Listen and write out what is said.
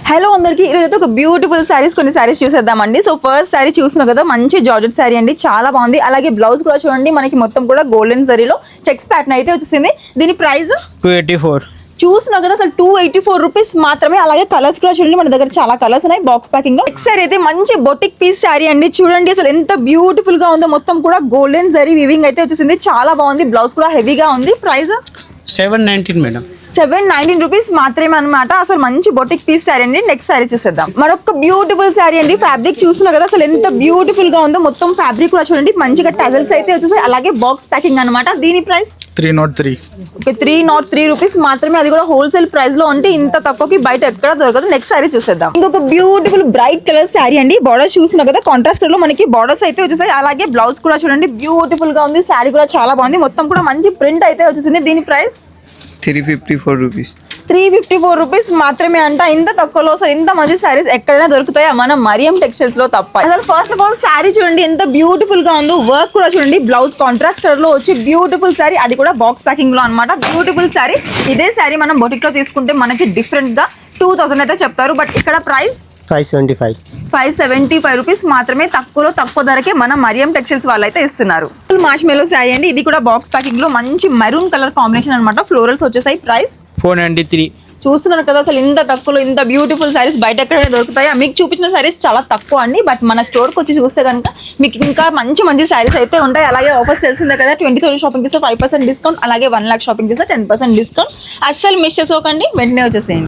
Hello అందరికి ఈరోజు ఒక బ్యూటిఫుల్ సారీస్ కొన్ని సారీస్ చూసేద్దామండి. సో ఫస్ట్ సారీ చూస్తున్నాం కదా, మంచి జార్జెట్ సారీ అండి, చాలా బాగుంది. అలాగే బ్లౌజ్ కూడా చూడండి, మనకి మొత్తం కూడా గోల్డెన్ జరీలో చెక్స్ ప్యాటర్న్ అయితే వచ్చేసింది. దీని ప్రైస్ 284. చూస్తున్నాం కదా, అసలు 284 రూపీస్ మాత్రమే. అలాగే కలర్స్ కూడా చూడండి, మన దగ్గర చాలా కలర్స్ ఉన్నాయి బాక్స్ ప్యాకింగ్ లో. నెక్స్ట్ సారీ అయితే మంచి బొటిక్ పీస్ సారీ అండి, చూడండి అసలు ఎంత బ్యూటిఫుల్ గా ఉందో. మొత్తం కూడా గోల్డెన్ జరీ వివింగ్ అయితే వచ్చేసింది, చాలా బాగుంది. బ్లౌజ్ కూడా హెవీగా ఉంది. Price 719 madam. 719 రూపీస్ మాత్రమే అనమాట. అసలు మంచి బొటిక్ పీస్ శారీ అండి. నెక్స్ట్ శారీ చూసేద్దాం. మరొక బ్యూటిఫుల్ శారీ అండి. ఫ్యాబ్రిక్ చూస్తున్నా కదా, అసలు ఎంత బ్యూటిఫుల్ గా ఉందో. మొత్తం ఫ్యాబ్రిక్ కూడా చూడండి, మంచిగా టజల్స్ అయితే వచ్చేసాయి. అలాగే బాక్స్ ప్యాకింగ్ అనమాట. దీని ప్రైస్ 303. ఓకే, 303 రూపీస్ మాత్రమే. అది కూడా హోల్సేల్ ప్రైస్ లో ఉంటే ఇంత తక్కువకి బయట ఎక్కడ దొరకదు. నెక్స్ట్ శారీ చూసేద్దాం. ఇంకొక బ్యూటిఫుల్ బ్రైట్ కలర్ శారీ అండి. బార్డర్స్ చూస్తున్నా కదా, కాంట్రాస్ట్ కలర్ లో మనకి బార్డర్స్ అయితే వచ్చేసాయి. అలాగే బ్లౌజ్ కూడా చూడండి, బ్యూటిఫుల్ గా ఉంది. శారీ కూడా చాలా బాగుంది. మొత్తం కూడా మంచి ప్రింట్ అయితే వచ్చేసింది. దీని ప్రైస్ 354 రూపీస్. 354 రూపీస్ మాత్రమే అంట. ఇంత తక్కువలో అసలు ఇంత మంచి శారీస్ ఎక్కడైనా దొరుకుతాయా? మన మరియం టెక్స్టైల్స్ లో తప్ప. అసలు ఫస్ట్ ఆఫ్ ఆల్ శారీ చూడండి ఎంత బ్యూటిఫుల్ గా ఉందో. వర్క్ కూడా చూడండి, బ్లౌజ్ కాంట్రాస్ట్ కలర్ లో వచ్చి బ్యూటిఫుల్ శారీ, అది కూడా బాక్స్ ప్యాకింగ్ లో అనమాట. బ్యూటిఫుల్ శారీ. ఇదే శారీ మనం బొటిక్ లో తీసుకుంటే మనకి డిఫరెంట్ గా 2000 అయితే చెప్తారు. బట్ ఇక్కడ ప్రైస్ 575 రూపీస్ మాత్రమే. తక్కువ ధరకే మన మరియం టెక్స్టైల్స్ వాళ్ళు అయితే ఇస్తున్నారు. మార్ష్ మెలో శారీ అండి, ఇది కూడా బాక్స్ ప్యాకింగ్ లో మంచి మెరూన్ కలర్ కాంబినేషన్ అనమాట. ఫ్లోరల్స్ వచ్చేసాయి. ప్రైస్ 493. చూస్తున్నారు కదా, అసలు ఇంత తక్కువలో ఇంత బ్యూటిఫుల్ సారీస్ బయట ఎక్కడైనా దొరుకుతాయా? మీకు చూపించిన సారీస్ చాలా తక్కువ అండి, బట్ మన స్టోర్కి వచ్చి చూస్తే కనుక మీకు ఇంకా మంచి సారీస్ అయితే ఉంటాయి. అలాగే ఆఫర్స్ తెలిసిందే కదా, 20,000 షాపింగ్ చేస్తే 5% డిస్కౌంట్, అలాగే 1 lakh షాపింగ్ చేస్తే 10% డిస్కౌంట్. అస్సలు మిస్ చేసుకోకండి, వెంటనే వచ్చేసేయండి.